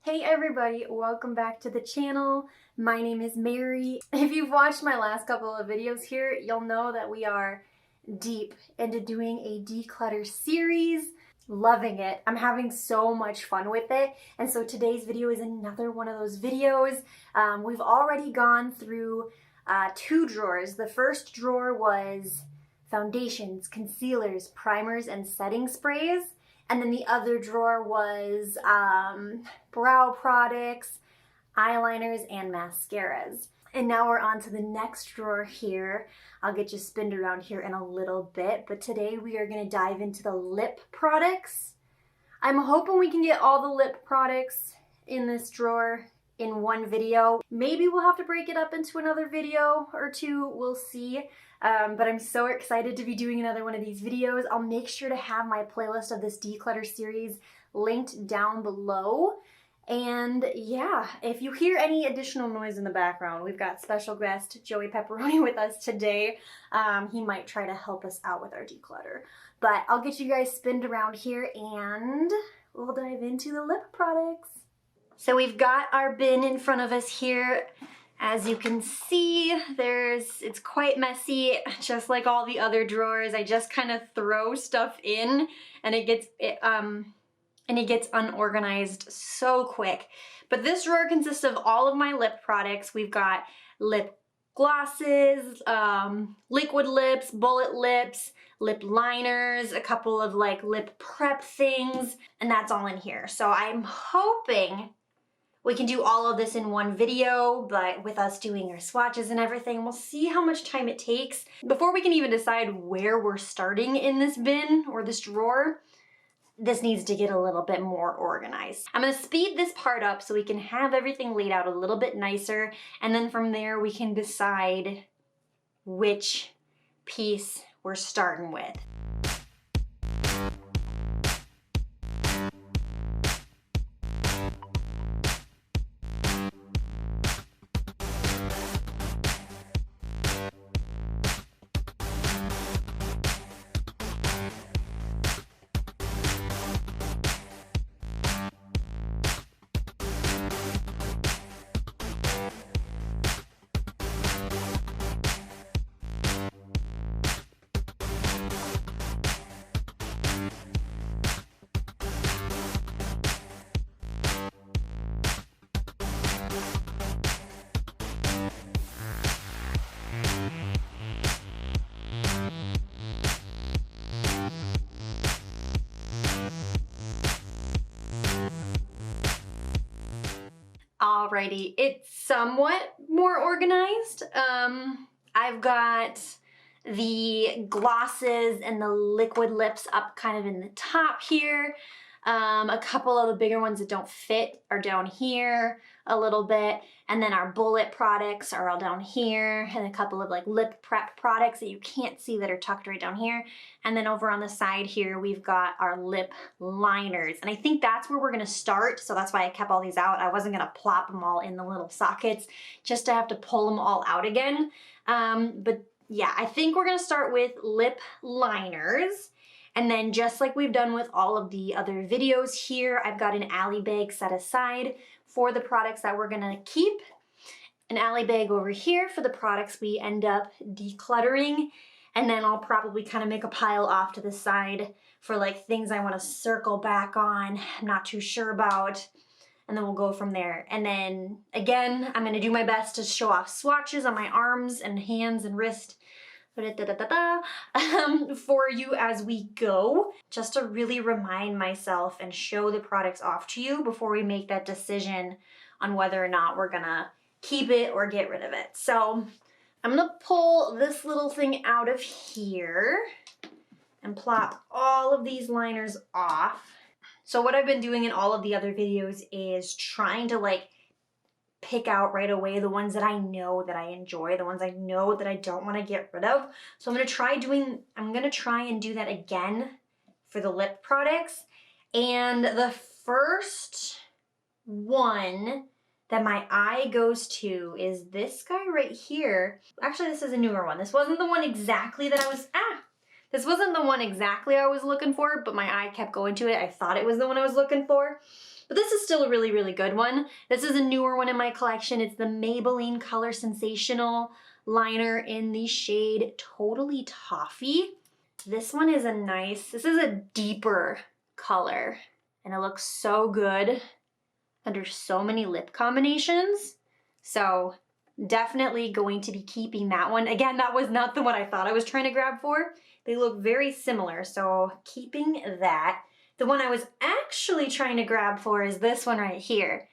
Hey everybody, welcome back to the channel. My name is Mary. If you've watched my last couple of videos here, you'll know that we are deep into doing a declutter series. Loving it. I'm having so much fun with it. And so today's video is another one of those videos. We've already gone through two drawers. The first drawer was foundations, concealers, primers, and setting sprays. And then the other drawer was brow products, eyeliners, and mascaras. And now we're on to the next drawer here. I'll get you spinned around here in a little bit, but today we are gonna dive into the lip products. I'm hoping we can get all the lip products in this drawer in one video. Maybe we'll have to break it up into another video or two, we'll see. But I'm so excited to be doing another one of these videos. I'll make sure to have my playlist of this declutter series linked down below. And yeah, if you hear any additional noise in the background, we've got special guest Joey Pepperoni with us today. He might try to help us out with our declutter. But I'll get you guys spinned around here and we'll dive into the lip products. So we've got our bin in front of us here. As you can see, it's quite messy, just like all the other drawers. I just kind of throw stuff in and it gets unorganized so quick. But this drawer consists of all of my lip products. We've got lip glosses, liquid lips, bullet lips, lip liners, a couple of like lip prep things, and that's all in here. So I'm hoping we can do all of this in one video, but with us doing our swatches and everything, we'll see how much time it takes. Before we can even decide where we're starting in this bin or this drawer, this needs to get a little bit more organized. I'm gonna speed this part up so we can have everything laid out a little bit nicer, and then from there we can decide which piece we're starting with. Alrighty, it's somewhat more organized. I've got the glosses and the liquid lips up kind of in the top here. A couple of the bigger ones that don't fit are down here a little bit. And then our bullet products are all down here. And a couple of like lip prep products that you can't see that are tucked right down here. And then over on the side here, we've got our lip liners. And I think that's where we're gonna start. So that's why I kept all these out. I wasn't gonna plop them all in the little sockets just to have to pull them all out again. But yeah, I think we're gonna start with lip liners. And then just like we've done with all of the other videos here, I've got an alley bag set aside for the products that we're gonna keep. An alley bag over here for the products we end up decluttering. And then I'll probably kind of make a pile off to the side for like things I wanna circle back on, I'm not too sure about. And then we'll go from there. And then again, I'm gonna do my best to show off swatches on my arms and hands and wrist for you as we go, just to really remind myself and show the products off to you before we make that decision on whether or not we're gonna keep it or get rid of it. So I'm gonna pull this little thing out of here and plop all of these liners off. So what I've been doing in all of the other videos is trying to like pick out right away the ones that I know that I enjoy, the ones I know that I don't want to get rid of. So I'm gonna try and do that again for the lip products. And the first one that my eye goes to is this guy right here. Actually, this is a newer one. This wasn't the one exactly that I was, this wasn't the one exactly I was looking for, but my eye kept going to it. I thought it was the one I was looking for. But this is still a really, really good one. This is a newer one in my collection. It's the Maybelline Color Sensational liner in the shade Totally Toffee. This one is this is a deeper color, and it looks so good under so many lip combinations. So definitely going to be keeping that one. Again, that was not the one I thought I was trying to grab for. They look very similar, so keeping that. The one I was actually trying to grab for is this one right here.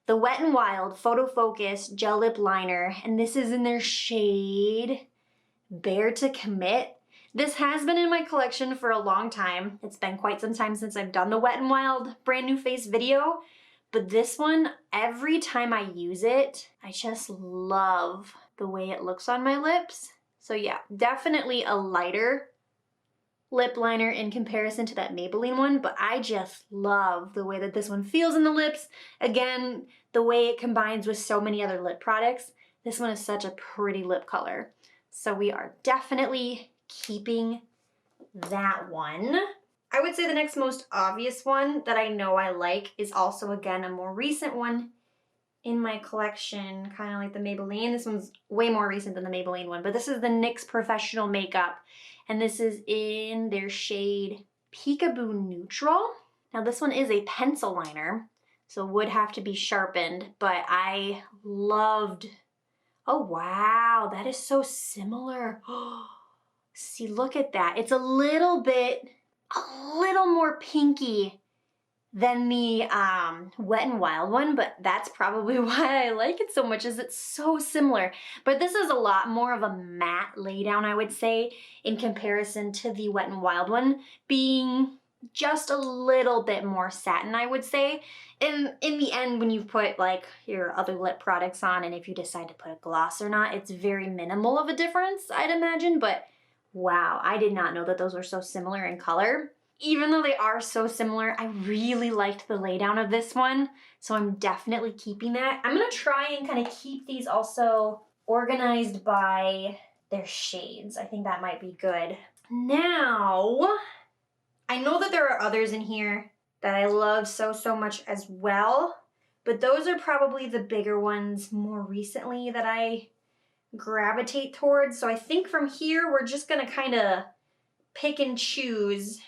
The Wet n Wild Photo Focus Gel Lip Liner, and this is in their shade Bare to Commit. This has been in my collection for a long time. It's been quite some time since I've done the Wet n Wild brand new face video, but this one, every time I use it, I just love the way it looks on my lips. So yeah, definitely a lighter lip liner in comparison to that Maybelline one, but I just love the way that this one feels in the lips. Again, the way it combines with so many other lip products. This one is such a pretty lip color. So we are definitely keeping that one. I would say the next most obvious one that I know I like is also, again, a more recent one in my collection, kind of like the Maybelline. This one's way more recent than the Maybelline one, but this is the NYX Professional Makeup, and this is in their shade Peekaboo Neutral. Now this one is a pencil liner, so would have to be sharpened, but I loved, oh wow, that is so similar. See, look at that. It's a little more pinky than the Wet n Wild one, but that's probably why I like it so much, is it's so similar. But this is a lot more of a matte laydown, I would say, in comparison to the Wet n Wild one being just a little bit more satin, I would say. In the end, when you put like your other lip products on, and if you decide to put a gloss or not, it's very minimal of a difference, I'd imagine. But wow, I did not know that those were so similar in color. Even though they are so similar, I really liked the laydown of this one, so I'm definitely keeping that. I'm gonna try and kind of keep these also organized by their shades. I think that might be good. Now, I know that there are others in here that I love so much as well, but those are probably the bigger ones more recently that I gravitate towards. So I think from here, we're just gonna kind of pick and choose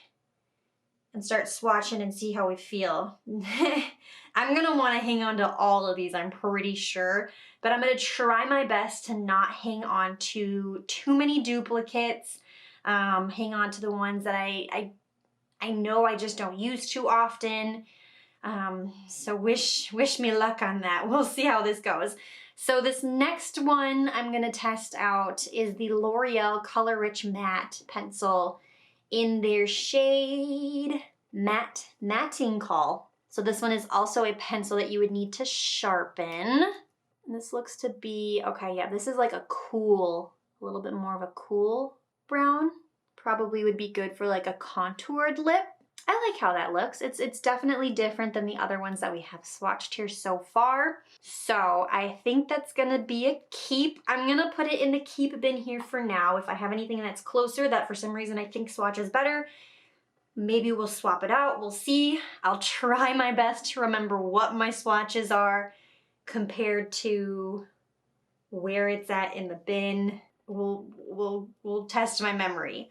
and start swatching and see how we feel. I'm gonna wanna hang on to all of these, I'm pretty sure, but I'm gonna try my best to not hang on to too many duplicates, hang on to the ones that I know I just don't use too often. So wish me luck on that. We'll see how this goes. So this next one I'm gonna test out is the L'Oreal Color Rich Matte Pencil in their shade Matte Matting Call. So this one is also a pencil that you would need to sharpen. And this looks to be, okay, yeah, this is like a little bit more of a cool brown. Probably would be good for like a contoured lip. I like how that looks. It's definitely different than the other ones that we have swatched here so far. So I think that's gonna be a keep. I'm gonna put it in the keep bin here for now. If I have anything that's closer that for some reason I think swatches better, maybe we'll swap it out, we'll see. I'll try my best to remember what my swatches are compared to where it's at in the bin. We'll test my memory.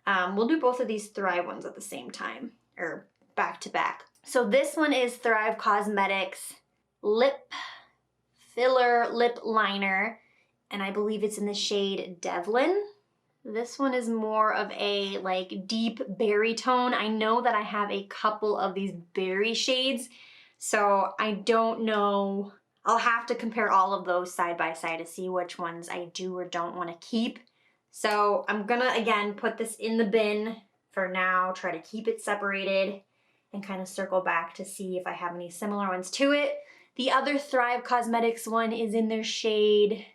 We'll do both of these Thrive ones at the same time, or back to back. So this one is Thrive Causemetics Lip Filler Lip Liner, and I believe it's in the shade Devlin. This one is more of a like deep berry tone. I know that I have a couple of these berry shades, so I don't know. I'll have to compare all of those side by side to see which ones I do or don't want to keep. So I'm gonna, again, put this in the bin for now, try to keep it separated, and kind of circle back to see if I have any similar ones to it. The other Thrive Causemetics one is in their shade,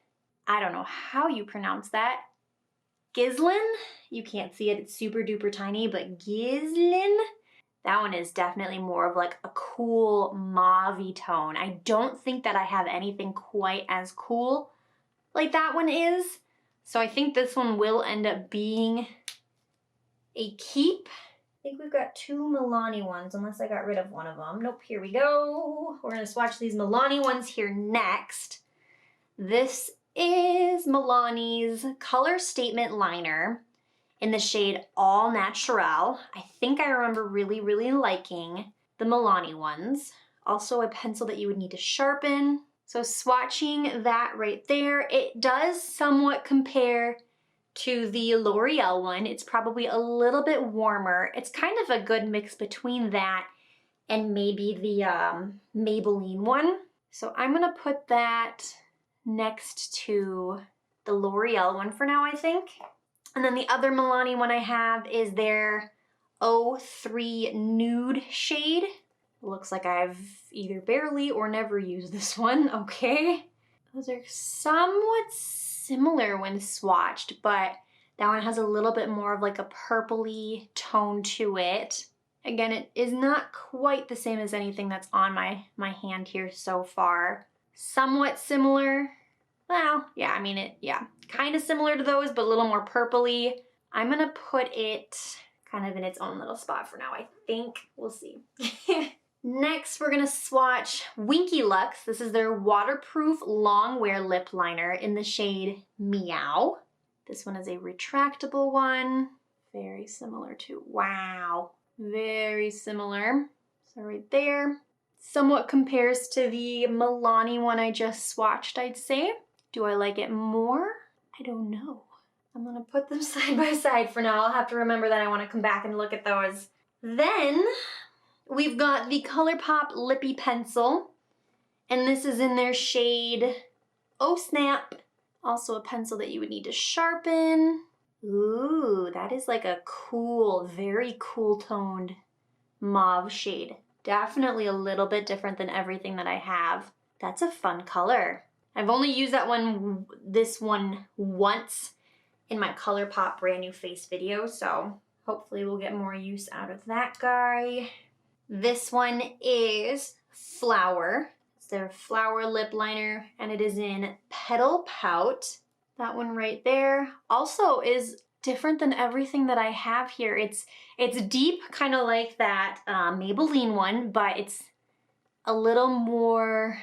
I don't know how you pronounce that, Gislin? You can't see it, it's super duper tiny, but Gislin? That one is definitely more of like a cool mauve-y tone. I don't think that I have anything quite as cool like that one is. So I think this one will end up being a keep. think we've got two Milani ones, unless I got rid of one of them. Nope, here we go. We're gonna swatch these Milani ones here next. This is Milani's Color Statement Liner in the shade All Natural. I think I remember really, really liking the Milani ones. Also a pencil that you would need to sharpen. So swatching that right there, it does somewhat compare to the L'Oreal one. It's probably a little bit warmer. It's kind of a good mix between that and maybe the Maybelline one. So I'm gonna put that next to the L'Oreal one for now, I think. And then the other Milani one I have is their 03 Nude shade. Looks like I've either barely or never used this one, okay. Those are somewhat similar when swatched, but that one has a little bit more of like a purpley tone to it. Again, it is not quite the same as anything that's on my hand here so far. Somewhat similar. Well, yeah, I mean, kind of similar to those, but a little more purpley. I'm gonna put it kind of in its own little spot for now, I think. We'll see. Next, we're gonna swatch Winky Lux. This is their waterproof long wear lip liner in the shade Meow. This one is a retractable one. Very similar to, wow, very similar. So right there. Somewhat compares to the Milani one I just swatched, I'd say. Do I like it more? I don't know. I'm gonna put them side by side for now. I'll have to remember that I wanna come back and look at those. Then, we've got the ColourPop Lippie Pencil, and this is in their shade Oh Snap. Also a pencil that you would need to sharpen. Ooh, that is like a cool, very cool toned mauve shade. Definitely a little bit different than everything that I have. That's a fun color. I've only used this one once in my ColourPop brand new face video, so hopefully we'll get more use out of that guy. This one is Flower. It's their Flower lip liner, and it is in Petal Pout. That one right there also is different than everything that I have here. It's deep, kind of like that Maybelline one, but it's a little more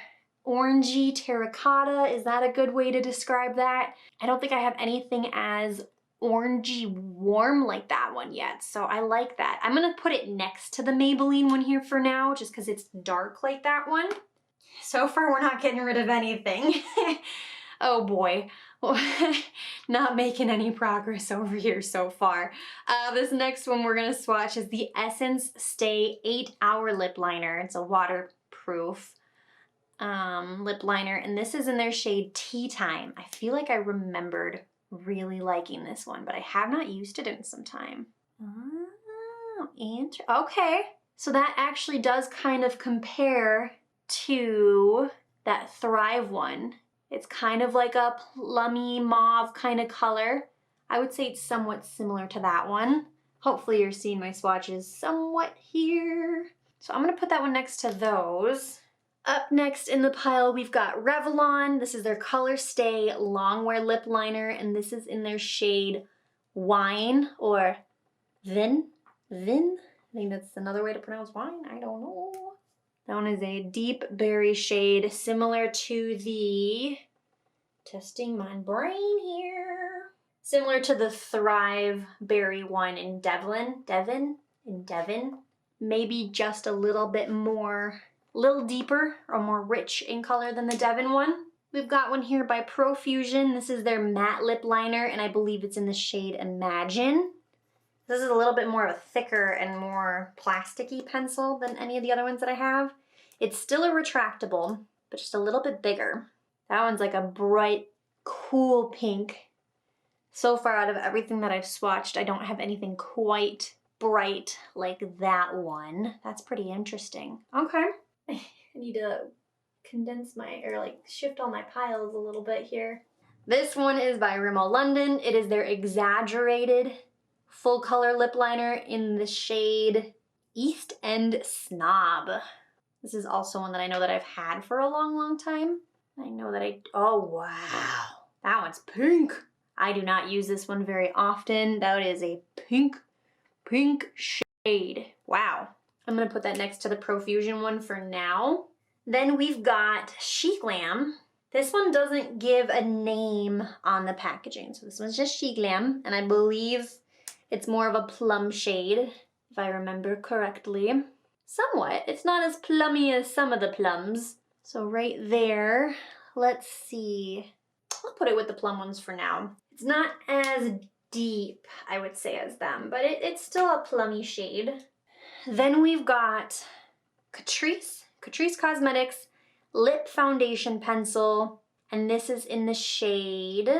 orangey terracotta. Is that a good way to describe that? I don't think I have anything as orangey warm like that one yet, so I like that. I'm gonna put it next to the Maybelline one here for now, just because it's dark like that one. So far, we're not getting rid of anything. Oh boy. Not making any progress over here so far. This next one we're gonna swatch is the Essence Stay 8-Hour Lip Liner. It's a waterproof lip liner, and this is in their shade Tea Time. I feel like I remembered really liking this one, but I have not used it in some time. Oh, okay. So that actually does kind of compare to that Thrive one. It's kind of like a plummy mauve kind of color. I would say it's somewhat similar to that one. Hopefully you're seeing my swatches somewhat here. So I'm gonna put that one next to those. Up next in the pile, we've got Revlon. This is their Color Stay Longwear Lip Liner, and this is in their shade Wine or Vin. I think that's another way to pronounce wine. I don't know. That one is a deep berry shade, similar to the, testing my brain here, similar to the Thrive Berry one in Devon. Maybe just a little bit more, little deeper or more rich in color than the Devon one. We've got one here by Profusion. This is their matte lip liner, and I believe it's in the shade Imagine. This is a little bit more of a thicker and more plasticky pencil than any of the other ones that I have. It's still a retractable, but just a little bit bigger. That one's like a bright, cool pink. So far out of everything that I've swatched, I don't have anything quite bright like that one. That's pretty interesting. Okay. I need to condense shift all my piles a little bit here. This one is by Rimmel London. It is their Exaggerated full color lip liner in the shade East End Snob. This is also one that I know that I've had for a long time. I know that oh wow, that one's pink. I do not use this one very often. That is a pink shade. shade. Wow. I'm gonna put that next to the Profusion one for now. Then we've got Chic Glam. This one doesn't give a name on the packaging. So this one's just Chic Glam, and I believe it's more of a plum shade, if I remember correctly. Somewhat. It's not as plummy as some of the plums. So right there, let's see. I'll put it with the plum ones for now. It's not as deep, I would say, as them, but it's still a plummy shade. Then we've got Catrice Cosmetics Lip Foundation Pencil, and this is in the shade,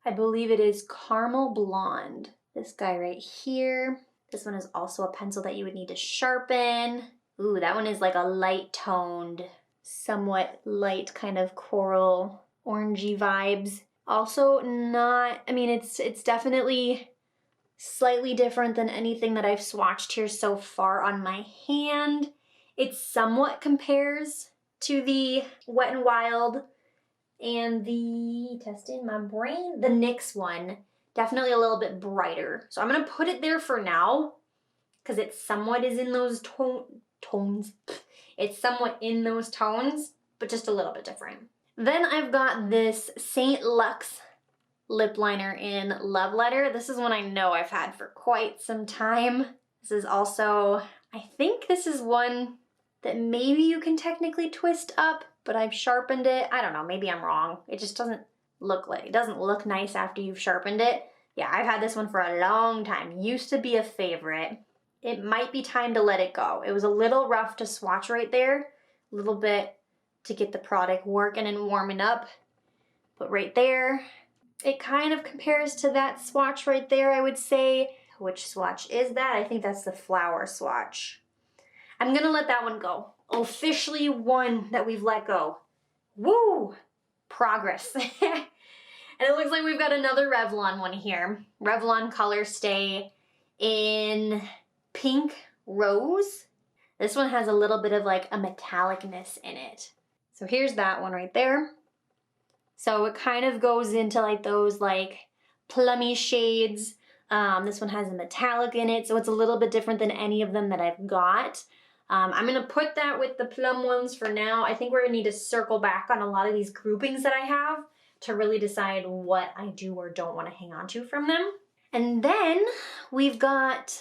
I believe it is Caramel Blonde. This guy right here. This one is also a pencil that you would need to sharpen. Ooh, that one is like a light toned, somewhat light kind of coral, orangey vibes. Also not, I mean, it's definitely slightly different than anything that I've swatched here so far on my hand. It somewhat compares to the Wet n Wild and the, testing my brain, the NYX one. Definitely a little bit brighter. So I'm gonna put it there for now because it somewhat is in those tones. It's somewhat in those tones, but just a little bit different. Then I've got this Saint Luxe lip liner in Love Letter. This is one I know I've had for quite some time. This is also, I think this is one that maybe you can technically twist up, but I've sharpened it. I don't know, maybe I'm wrong. It just doesn't look nice after you've sharpened it. Yeah, I've had this one for a long time. Used to be a favorite. It might be time to let it go. It was a little rough to swatch right there. A little bit to get the product working and warming up. But right there, it kind of compares to that swatch right there, I would say. Which swatch is that? I think that's the Flower swatch. I'm gonna let that one go. Officially one that we've let go. Woo! Progress. And it looks like we've got another Revlon one here. Revlon Color Stay in Pink Rose. This one has a little bit of like a metallicness in it. So here's that one right there. So it kind of goes into like those like plummy shades. This one has a metallic in it, so it's a little bit different than any of them that I've got. I'm gonna put that with the plum ones for now. I think we're gonna need to circle back on a lot of these groupings that I have to really decide what I do or don't want to hang on to from them. And then we've got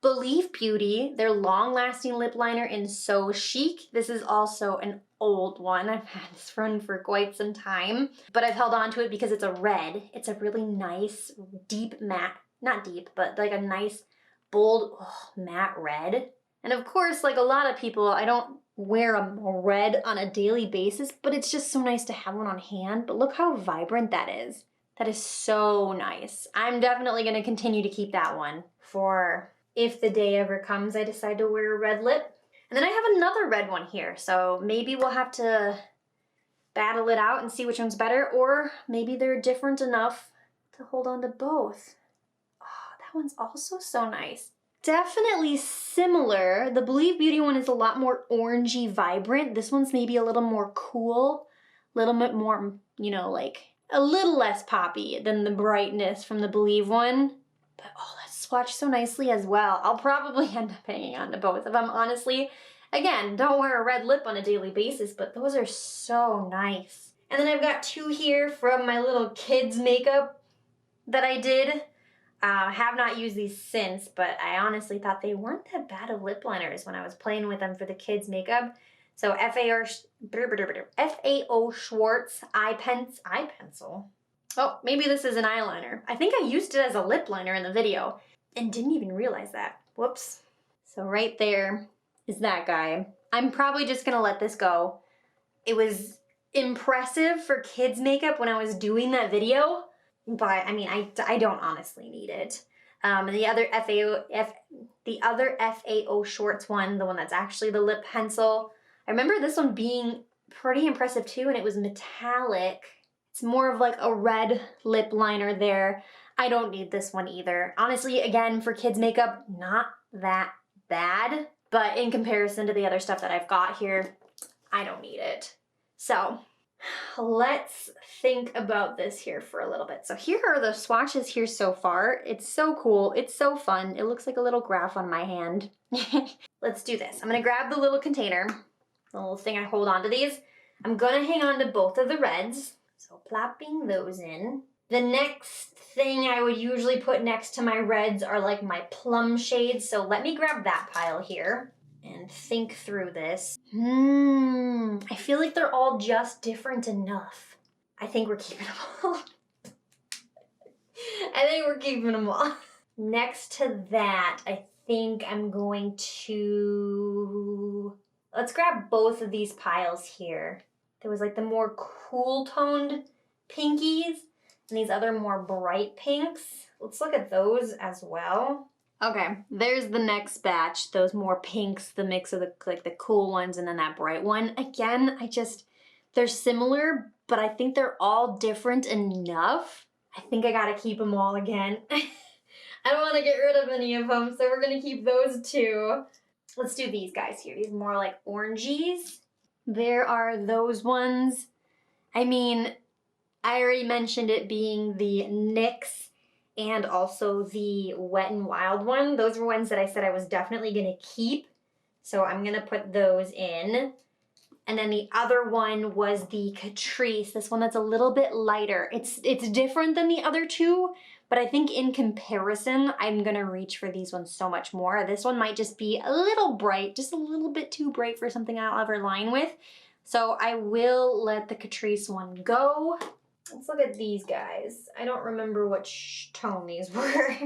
Believe Beauty, their long-lasting lip liner in So Chic. This is also an old one. I've had this run for quite some time, but I've held on to it because it's a red. It's a really nice, deep matte, not deep, but like a nice, bold, matte red. And of course, like a lot of people, I don't wear a red on a daily basis, but it's just so nice to have one on hand. But look how vibrant that is. That is so nice. I'm definitely gonna continue to keep that one for if the day ever comes I decide to wear a red lip. And then I have another red one here, so maybe we'll have to battle it out and see which one's better, or maybe they're different enough to hold on to both. Oh, that one's also so nice. Definitely similar. The Believe Beauty one is a lot more orangey vibrant. This one's maybe a little more cool, a little bit more, you know, like a little less poppy than the brightness from the Believe one. But oh, that's swatched so nicely as well. I'll probably end up hanging on to both of them, honestly. Again, don't wear a red lip on a daily basis, but those are so nice. And then I've got two here from my little kids makeup that I did. I have not used these since, but I honestly thought they weren't that bad of lip liners when I was playing with them for the kids makeup. So FAO Schwarz Eye Pencil. Oh, maybe this is an eyeliner. I think I used it as a lip liner in the video and didn't even realize that. Whoops. So right there is that guy. I'm probably just gonna let this go. It was impressive for kids makeup when I was doing that video, but I mean, I don't honestly need it. The other FAO Schwarz one, the one that's actually the lip pencil, I remember this one being pretty impressive too, and it was metallic. It's more of like a red lip liner there. I don't need this one either. Honestly, again, for kids makeup, not that bad, but in comparison to the other stuff that I've got here, I don't need it. So Let's think about this here for a little bit. So here are the swatches here so far. It's so cool. It's so fun. It looks like a little graph on my hand. Let's do this. I'm gonna grab the little container, the little thing I hold on to these. I'm gonna hang on to both of the reds. So plopping those in. The next thing I would usually put next to my reds are like my plum shades. So let me grab that pile here and think through this. I feel like they're all just different enough. I think we're keeping them all. I think we're keeping them all. Next to that, I think I'm going to... Let's grab both of these piles here. There was like the more cool toned pinkies and these other more bright pinks. Let's look at those as well. Okay, there's the next batch, those more pinks, the mix of the cool ones and then that bright one. Again, they're similar, but I think they're all different enough. I think I gotta keep them all again. I don't wanna get rid of any of them, so we're gonna keep those two. Let's do these guys here, these more like orangies. There are those ones. I mean, I already mentioned it being the NYX and also the Wet n Wild one. Those were ones that I said I was definitely gonna keep. So I'm gonna put those in. And then the other one was the Catrice, this one that's a little bit lighter. It's different than the other two, but I think in comparison, I'm gonna reach for these ones so much more. This one might just be a little bright, just a little bit too bright for something I'll ever line with. So I will let the Catrice one go. Let's look at these guys. I don't remember which tone these were.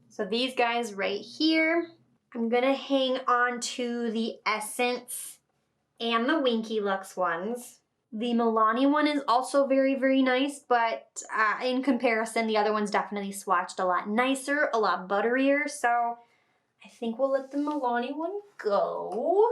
So these guys right here, I'm gonna hang on to the Essence and the Winky Lux ones. The Milani one is also very, very nice, but in comparison, the other one's definitely swatched a lot nicer, a lot butterier, so I think we'll let the Milani one go.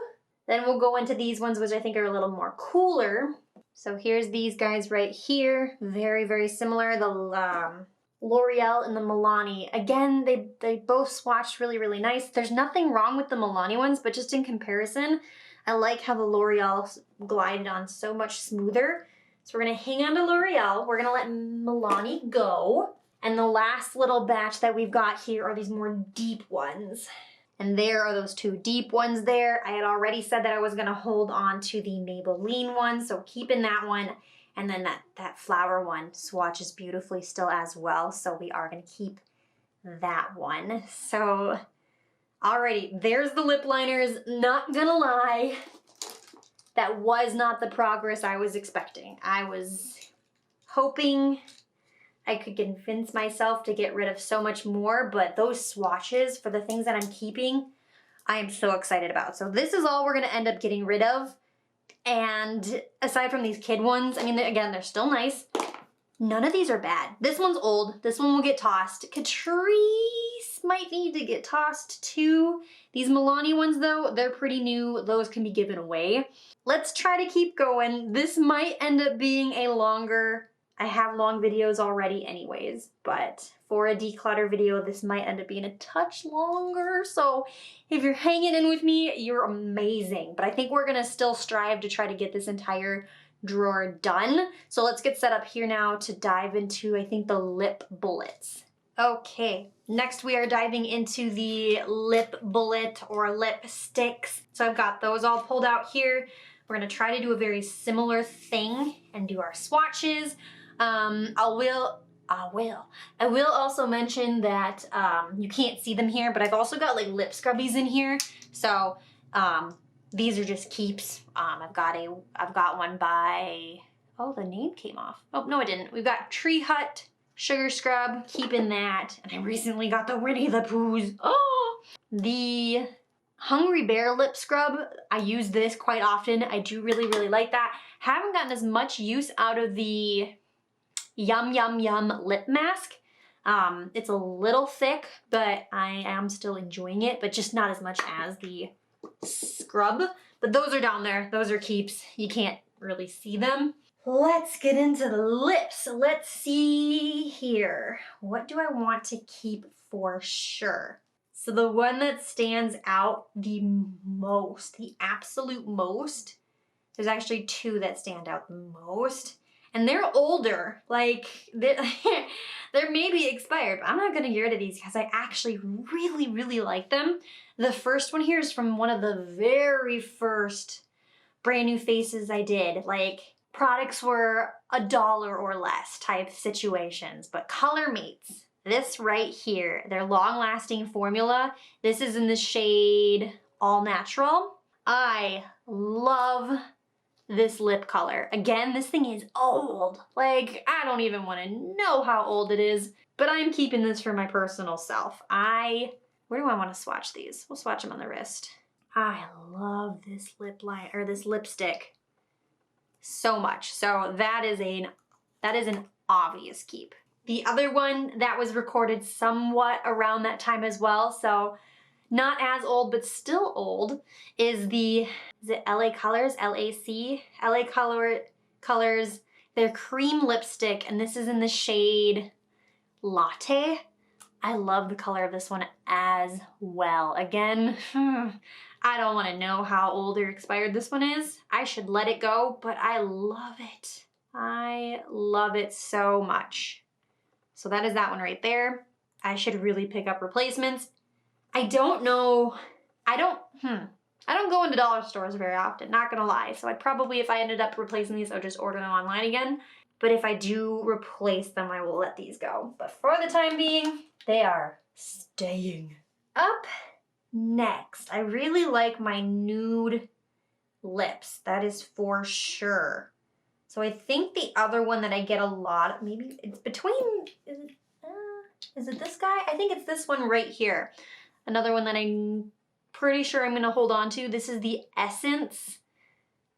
Then we'll go into these ones, which I think are a little more cooler. So here's these guys right here. Very, very similar. The L'Oreal and the Milani. Again, they both swatched really, really nice. There's nothing wrong with the Milani ones, but just in comparison, I like how the L'Oreal glided on so much smoother. So we're gonna hang on to L'Oreal. We're gonna let Milani go. And the last little batch that we've got here are these more deep ones. And there are those two deep ones there. I had already said that I was gonna hold on to the Maybelline one, so keeping that one. And then that flower one swatches beautifully still as well, so we are gonna keep that one. So, alrighty, there's the lip liners. Not gonna lie, that was not the progress I was expecting. I was hoping I could convince myself to get rid of so much more, but those swatches for the things that I'm keeping, I am so excited about. So this is all we're gonna end up getting rid of. And aside from these kid ones, I mean, again, they're still nice. None of these are bad. This one's old. This one will get tossed. Catrice might need to get tossed too. These Milani ones though, they're pretty new. Those can be given away. Let's try to keep going. This might end up being a longer, I have long videos already anyways, but for a declutter video, this might end up being a touch longer. So if you're hanging in with me, you're amazing. But I think we're gonna still strive to try to get this entire drawer done. So let's get set up here now to dive into, I think, the lip bullets. Okay, next we are diving into the lip bullet or lip sticks. So I've got those all pulled out here. We're gonna try to do a very similar thing and do our swatches. I will also mention that you can't see them here, but I've also got like lip scrubbies in here. So these are just keeps. I've got one by, oh, the name came off. Oh, no, it didn't. We've got Tree Hut Sugar Scrub, keeping that. And I recently got the Winnie the Pooh's. Oh, the Hungry Bear Lip Scrub. I use this quite often. I do really, really like that. Haven't gotten as much use out of the Yum Yum Yum lip mask. It's a little thick, but I am still enjoying it, but just not as much as the scrub. But those are down there. Those are keeps. You can't really see them. Let's get into the lips. Let's see here. What do I want to keep for sure? So the one that stands out the most, the absolute most, there's actually two that stand out the most. And they're older, like they're maybe expired, but I'm not gonna get rid of these because I actually really, really like them. The first one here is from one of the very first brand new faces I did. Like, products were $1 or less type situations, but Color Mates, this right here, their long-lasting formula, this is in the shade All Natural. I love this lip color. Again, this thing is old. Like, I don't even want to know how old it is, but I'm keeping this for my personal self. Where do I want to swatch these? We'll swatch them on the wrist. I love this lip line, or this lipstick so much. So that is an obvious keep. The other one that was recorded somewhat around that time as well, so not as old, but still old, is it LA Colors? LAC? LA Colors, their cream lipstick, and this is in the shade Latte. I love the color of this one as well. Again, I don't want to know how old or expired this one is. I should let it go, but I love it. I love it so much. So that is that one right there. I should really pick up replacements. I don't know, I don't go into dollar stores very often, not gonna lie. So I'd probably, if I ended up replacing these, I would just order them online again. But if I do replace them, I will let these go. But for the time being, they are staying. Up next, I really like my nude lips. That is for sure. So I think the other one that I get a lot, maybe it's between, is it this guy? I think it's this one right here. Another one that I'm pretty sure I'm gonna hold on to. This is the Essence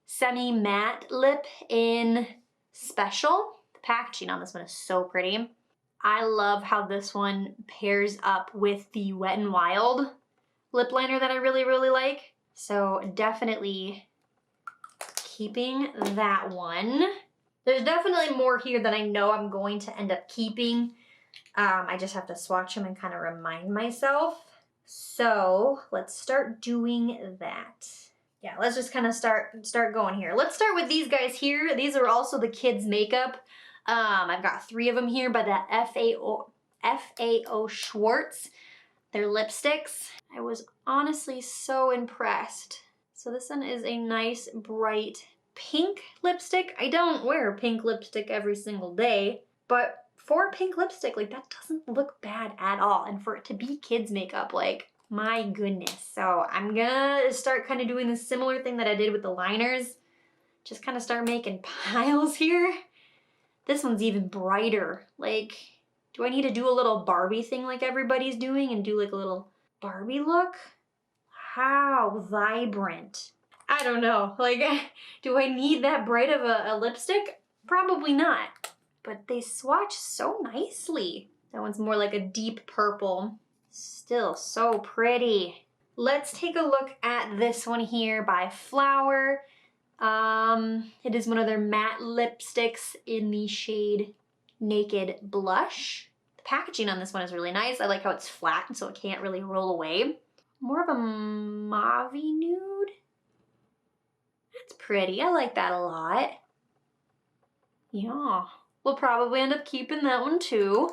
Semi-Matte Lip in Special. The packaging on this one is so pretty. I love how this one pairs up with the Wet n Wild lip liner that I really, really like. So definitely keeping that one. There's definitely more here that I know I'm going to end up keeping. I just have to swatch them and kind of remind myself. So let's start doing that. Yeah, let's just kind of start going here. Let's start with these guys here. These are also the kids' makeup. I've got 3 of them here by the FAO Schwarz. They're lipsticks. I was honestly so impressed. So this one is a nice bright pink lipstick. I don't wear pink lipstick every single day, but for pink lipstick, like, that doesn't look bad at all. And for it to be kids makeup, like, my goodness. So I'm gonna start kind of doing the similar thing that I did with the liners. Just kind of start making piles here. This one's even brighter. Like, do I need to do a little Barbie thing like everybody's doing and do like a little Barbie look? How vibrant. I don't know. Like, do I need that bright of a lipstick? Probably not. But they swatch so nicely. That one's more like a deep purple. Still so pretty. Let's take a look at this one here by Flower. It is one of their matte lipsticks in the shade Naked Blush. The packaging on this one is really nice. I like how it's flat so it can't really roll away. More of a mauve-y nude. That's pretty. I like that a lot. Yeah. We'll probably end up keeping that one too.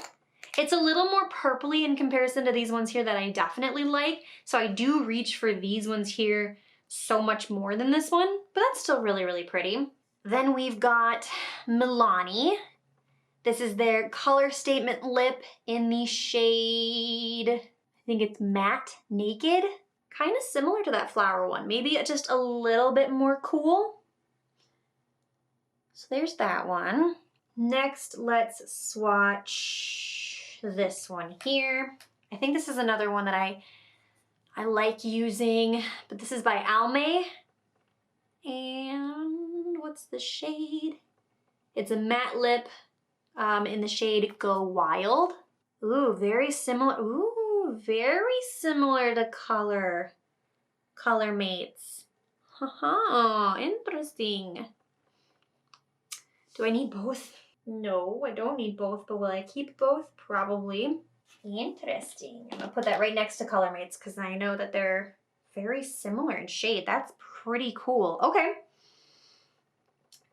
It's a little more purpley in comparison to these ones here that I definitely like. So I do reach for these ones here so much more than this one, but that's still really, really pretty. Then we've got Milani. This is their Color Statement Lip in the shade, I think it's Matte Naked. Kind of similar to that Flower one, maybe just a little bit more cool. So there's that one. Next, let's swatch this one here. I think this is another one that I like using, but this is by Almay. And what's the shade? It's a matte lip in the shade Go Wild. Ooh, very similar. Ooh, very similar to Color Mates. Haha, interesting. Do I need both? No, I don't need both, but will I keep both? Probably. Interesting. I'm gonna put that right next to Color Mates because I know that they're very similar in shade. That's pretty cool. Okay.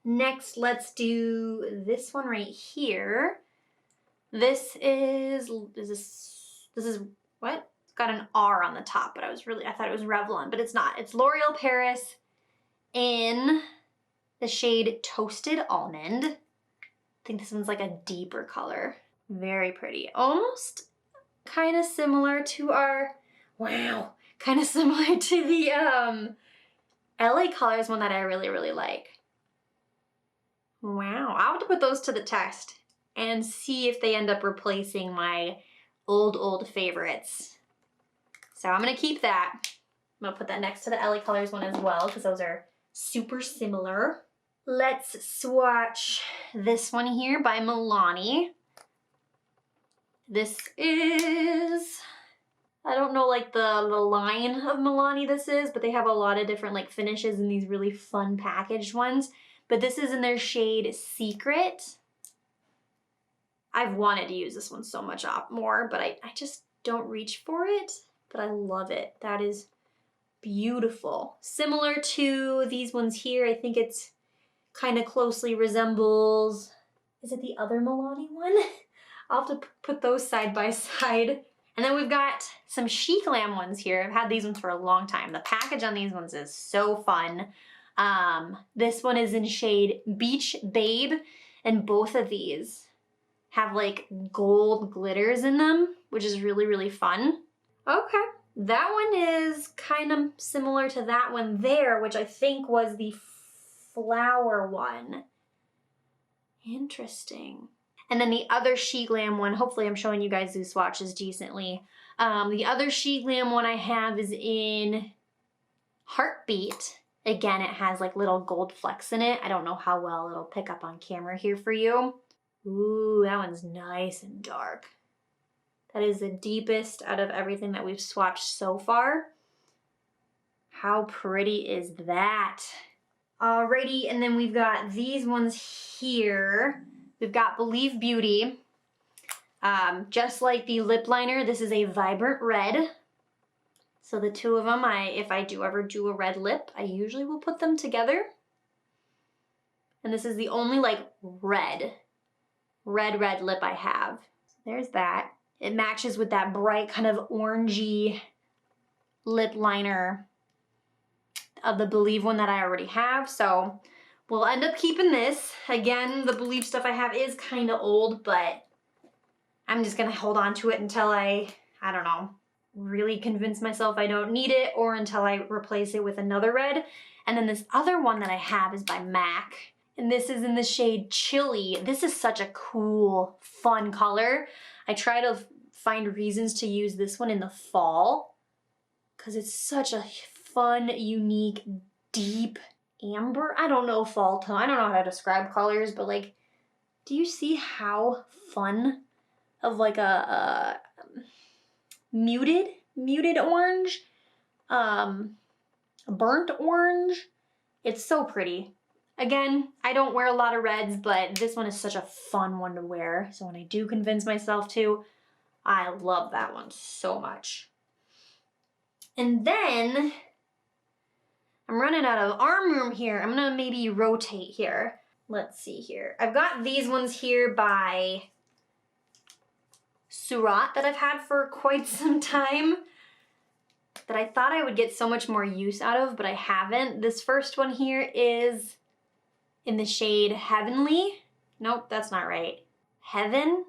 Next, let's do this one right here. This is what? It's got an R on the top, but I thought it was Revlon, but it's not. It's L'Oreal Paris in the shade Toasted Almond. I think this one's like a deeper color. Very pretty. Almost kind of similar to kind of similar to the LA Colors one that I really, really like. Wow, I'll have to put those to the test and see if they end up replacing my old favorites. So I'm gonna keep that. I'm gonna put that next to the LA Colors one as well because those are super similar. Let's swatch this one here by Milani. This is, I don't know like the line of Milani this is, but they have a lot of different like finishes in these really fun packaged ones. But this is in their shade Secret. I've wanted to use this one so much more, but I just don't reach for it, but I love it. That is beautiful. Similar to these ones here, I think it's kind of closely resembles, is it the other Milani one? I'll have to put those side by side. And then we've got some Chic Lamb ones here. I've had these ones for a long time. The package on these ones is so fun. This one is in shade Beach Babe, and both of these have like gold glitters in them, which is really, really fun. Okay, that one is kind of similar to that one there, which I think was the flower one. Interesting. And then the other Chic Lamb one, hopefully I'm showing you guys these swatches decently. The other Chic Lamb one I have is in Heartbeat. Again, it has like little gold flecks in it. I don't know how well it'll pick up on camera here for you. Ooh, that one's nice and dark. That is the deepest out of everything that we've swatched so far. How pretty is that? Alrighty, and then we've got these ones here. We've got Believe Beauty. Just like the lip liner, this is a vibrant red. So the two of them, if I do ever do a red lip, I usually will put them together. And this is the only like red lip I have. So there's that. It matches with that bright kind of orangey lip liner of the Believe one that I already have. So we'll end up keeping this. Again, the Believe stuff I have is kind of old, but I'm just gonna hold on to it until I don't know, really convince myself I don't need it, or until I replace it with another red. And then this other one that I have is by MAC, and this is in the shade Chili. This is such a cool, fun color. I try to find reasons to use this one in the fall because it's such a fun, unique, deep amber. I don't know fall tone. I don't know how to describe colors, but like, do you see how fun of like a muted orange, burnt orange? It's so pretty. Again, I don't wear a lot of reds, but this one is such a fun one to wear. So when I do convince myself to, I love that one so much. And then I'm running out of arm room here. I'm gonna maybe rotate here. Let's see here. I've got these ones here by Surat that I've had for quite some time that I thought I would get so much more use out of, but I haven't. This first one here is in the shade Heavenly. Nope, that's not right. Heaven,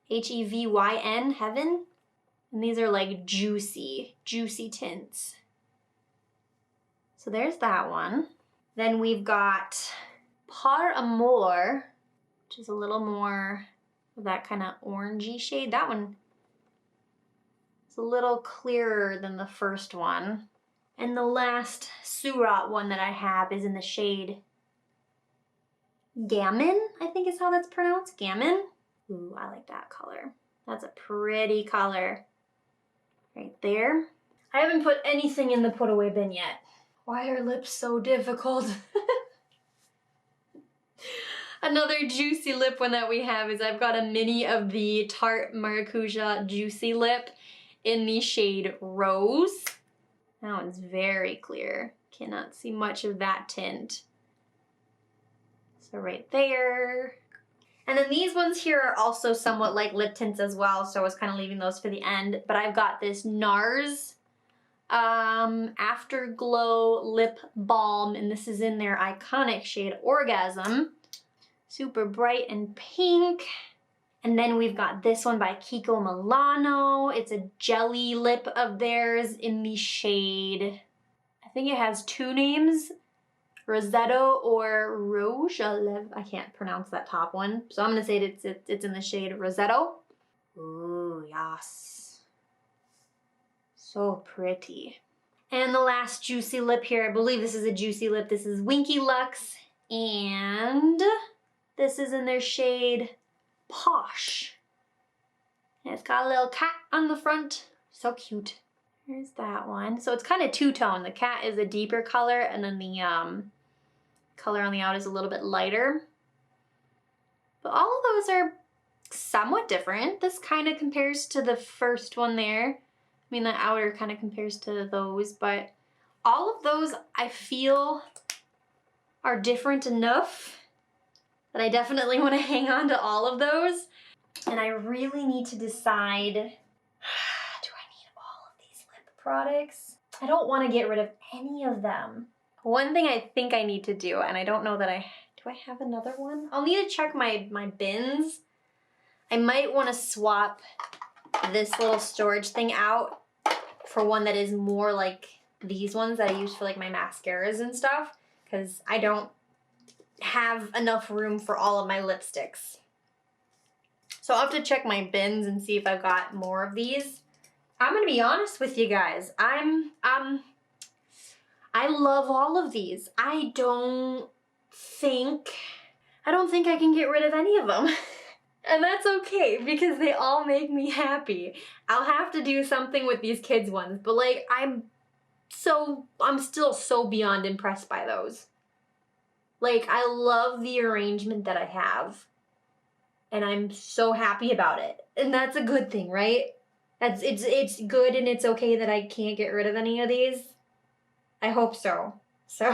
H-E-V-Y-N, Heaven. And these are like juicy tints. So there's that one. Then we've got Par Amour, which is a little more of that kind of orangey shade. That one is a little clearer than the first one. And the last Surat one that I have is in the shade Gammon, I think is how that's pronounced. Gammon. Ooh, I like that color. That's a pretty color right there. I haven't put anything in the put away bin yet. Why are lips so difficult? Another juicy lip one that we have is I've got a mini of the Tarte Maracuja Juicy Lip in the shade Rose. That one's very clear. Cannot see much of that tint. So right there. And then these ones here are also somewhat like lip tints as well, so I was kind of leaving those for the end. But I've got this NARS Afterglow Lip Balm, and this is in their iconic shade Orgasm. Super bright and pink. And then we've got this one by Kiko Milano. It's a jelly lip of theirs in the shade, I think it has two names, Rosetto or Rouge. I can't pronounce that top one. So I'm gonna say it's in the shade Rosetto. Ooh, yes. So pretty. And the last juicy lip here, I believe this is a juicy lip. This is Winky Lux, and this is in their shade Posh. And it's got a little cat on the front. So cute. Here's that one. So it's kind of two-tone. The cat is a deeper color, and then the color on the out is a little bit lighter. But all of those are somewhat different. This kind of compares to the first one there. I mean, the outer kind of compares to those, but all of those I feel are different enough that I definitely want to hang on to all of those. And I really need to decide, do I need all of these lip products? I don't want to get rid of any of them. One thing I think I need to do, and I don't know that do I have another one? I'll need to check my bins. I might want to swap this little storage thing out for one that is more like these ones that I use for like my mascaras and stuff, because I don't have enough room for all of my lipsticks. So I'll have to check my bins and see if I've got more of these. I'm gonna be honest with you guys. I love all of these. I don't think I can get rid of any of them. And that's okay, because they all make me happy. I'll have to do something with these kids ones, but like I'm still so beyond impressed by those. Like, I love the arrangement that I have, and I'm so happy about it. And that's a good thing, right? It's good, and it's okay that I can't get rid of any of these. I hope so. So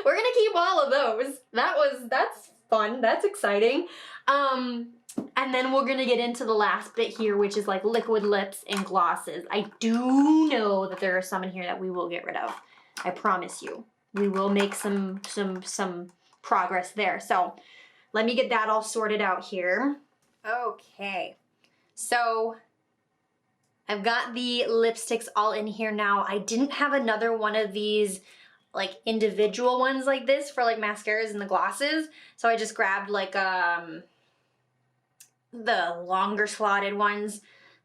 we're gonna keep all of those. That's fun. That's exciting. And then we're gonna get into the last bit here, which is like liquid lips and glosses. I do know that there are some in here that we will get rid of. I promise you. We will make some progress there. So let me get that all sorted out here. Okay. So I've got the lipsticks all in here now. I didn't have another one of these like individual ones like this for like mascaras and the glosses. So I just grabbed like the longer slotted ones,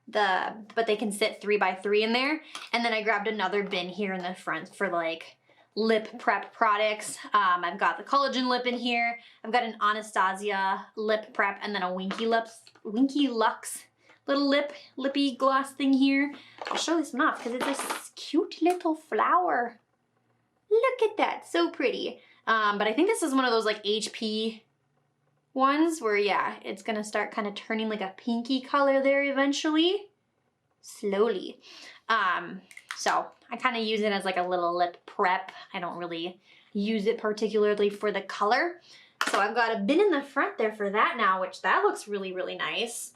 but they can sit 3x3 in there. And then I grabbed another bin here in the front for like lip prep products. I've got the collagen lip in here. I've got an Anastasia lip prep, and then a Winky Lux little lippy gloss thing here. I'll show this one off because it's this cute little flower. Look at that, so pretty. But I think this is one of those like HP ones where, yeah, it's gonna start kind of turning like a pinky color there eventually, slowly. So I kind of use it as like a little lip prep. I don't really use it particularly for the color. So I've got a bin in the front there for that now, which that looks really, really nice.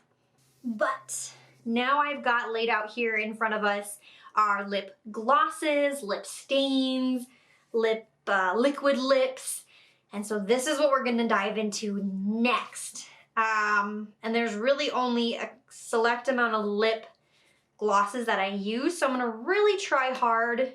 But now I've got laid out here in front of us our lip glosses, lip stains, liquid lips. And so this is what we're gonna dive into next. And there's really only a select amount of lip glosses that I use, so I'm gonna really try hard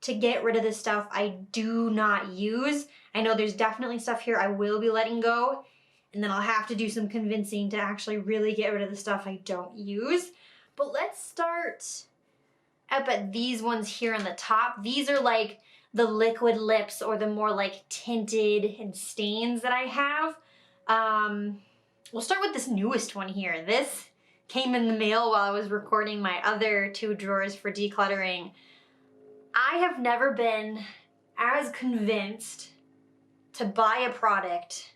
to get rid of the stuff I do not use. I know there's definitely stuff here I will be letting go, and then I'll have to do some convincing to actually really get rid of the stuff I don't use. But let's start up at these ones here on the top. These are like the liquid lips or the more like tinted and stains that I have. We'll start with this newest one here. This came in the mail while I was recording my other 2 drawers for decluttering. I have never been as convinced to buy a product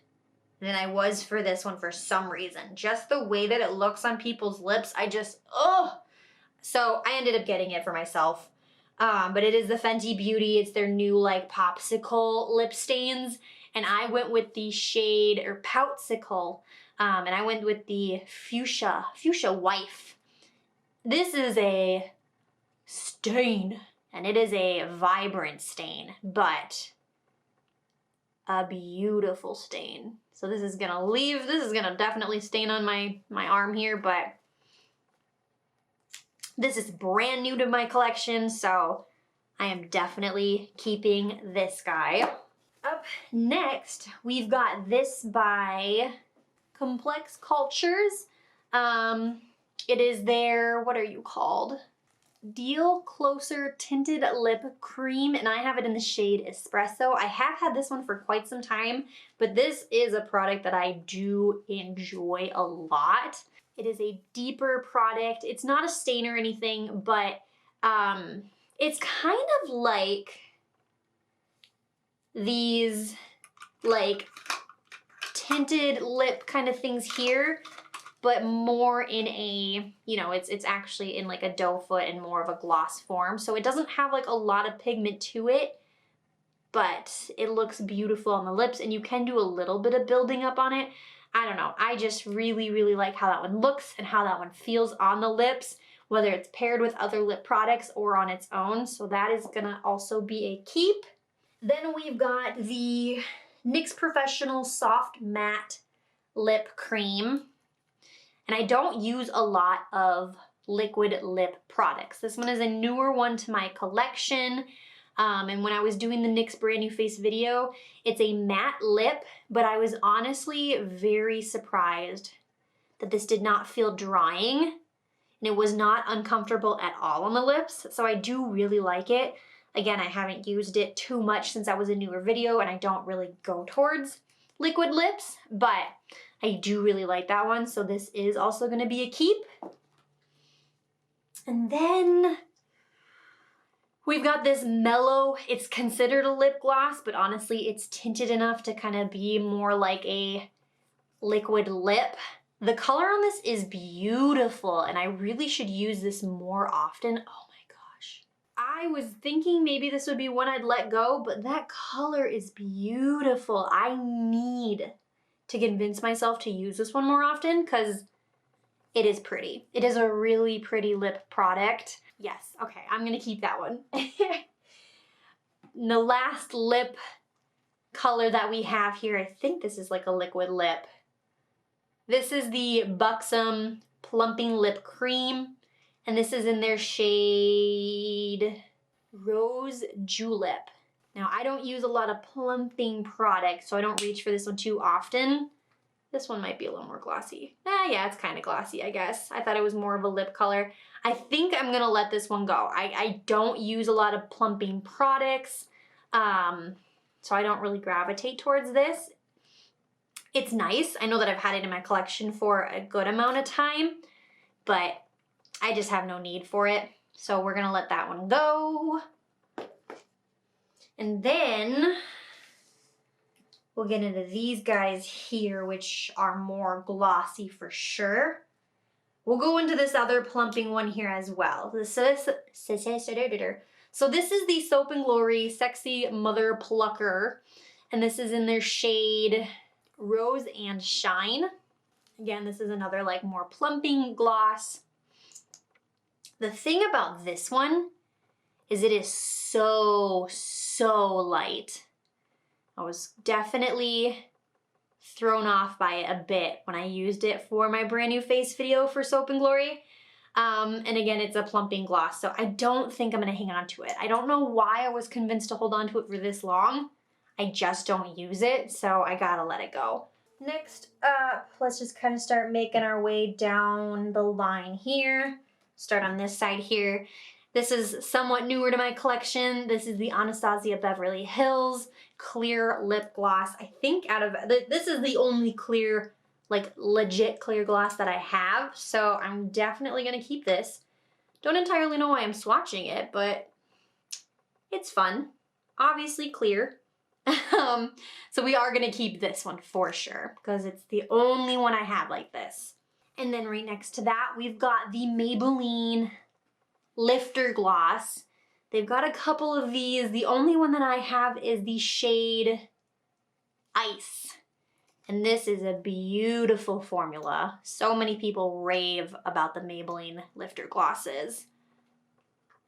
than I was for this one for some reason. Just the way that it looks on people's lips, So I ended up getting it for myself. But it is the Fenty Beauty. It's their new like popsicle lip stains. and I went with the shade, or Poutsicle, and I went with the Fuchsia Wife. This is a stain, and it is a vibrant stain, but a beautiful stain. So this is gonna definitely stain on my arm here, but this is brand new to my collection, so I am definitely keeping this guy. Up next, we've got this by Complex Cultures. It is their, what are you called? Deal Closer Tinted Lip Cream, and I have it in the shade Espresso. I have had this one for quite some time, but this is a product that I do enjoy a lot. It is a deeper product. It's not a stain or anything, but it's kind of like these like tinted lip kind of things here, but more in a, you know, it's actually in like a doe foot and more of a gloss form. So it doesn't have like a lot of pigment to it, but it looks beautiful on the lips, and you can do a little bit of building up on it. I don't know, I just really, really like how that one looks and how that one feels on the lips, whether it's paired with other lip products or on its own. So that is gonna also be a keep. Then we've got the NYX Professional Soft Matte Lip Cream. And I don't use a lot of liquid lip products. This one is a newer one to my collection. And when I was doing the NYX Brand New Face video, it's a matte lip, but I was honestly very surprised that this did not feel drying, and it was not uncomfortable at all on the lips. So I do really like it. Again, I haven't used it too much since that was a newer video, and I don't really go towards liquid lips, but I do really like that one. So this is also gonna be a keep. And then we've got this Mellow, it's considered a lip gloss, but honestly it's tinted enough to kind of be more like a liquid lip. The color on this is beautiful, and I really should use this more often. Oh my gosh. I was thinking maybe this would be one I'd let go, but that color is beautiful. I need to convince myself to use this one more often because it is pretty. It is a really pretty lip product. Yes, okay, I'm gonna keep that one. The last lip color that we have here, I think this is like a liquid lip. This is the Buxom Plumping Lip Cream, and this is in their shade Rose Julep. Now, I don't use a lot of plumping products, so I don't reach for this one too often. This one might be a little more glossy. Yeah, it's kind of glossy, I guess. I thought it was more of a lip color. I think I'm gonna let this one go. I don't use a lot of plumping products, so I don't really gravitate towards this. It's nice. I know that I've had it in my collection for a good amount of time, but I just have no need for it. So we're gonna let that one go. And then we'll get into these guys here, which are more glossy for sure. We'll go into this other plumping one here as well. So this is the Soap & Glory Sexy Mother Plucker, and this is in their shade Rose and Shine. Again, this is another like more plumping gloss. The thing about this one is it is so light. I was definitely thrown off by it a bit when I used it for my brand new face video for Soap & Glory. And again, it's a plumping gloss, so I don't think I'm gonna hang on to it. I don't know why I was convinced to hold on to it for this long. I just don't use it, so I gotta let it go. Next up, let's just kind of start making our way down the line here. Start on this side here. This is somewhat newer to my collection. This is the Anastasia Beverly Hills Clear Lip Gloss. I think this is the only clear, like legit clear gloss that I have, so I'm definitely gonna keep this. Don't entirely know why I'm swatching it, but it's fun. Obviously clear. So we are gonna keep this one for sure because it's the only one I have like this. And then right next to that, we've got the Maybelline Lifter Gloss. They've got a couple of these. The only one that I have is the shade Ice. And this is a beautiful formula. So many people rave about the Maybelline Lifter glosses.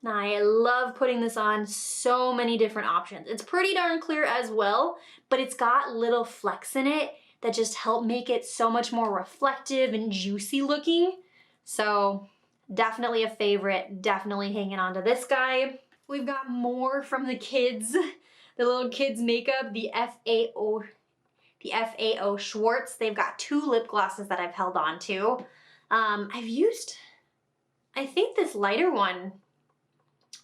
Now, I love putting this on. So many different options. It's pretty darn clear as well, but it's got little flecks in it that just help make it so much more reflective and juicy looking. So definitely a favorite, definitely hanging on to this guy. We've got more from the kids, the little kids makeup, the FAO Schwartz. They've got 2 lip glosses that I've held on to. I've used, I think, this lighter one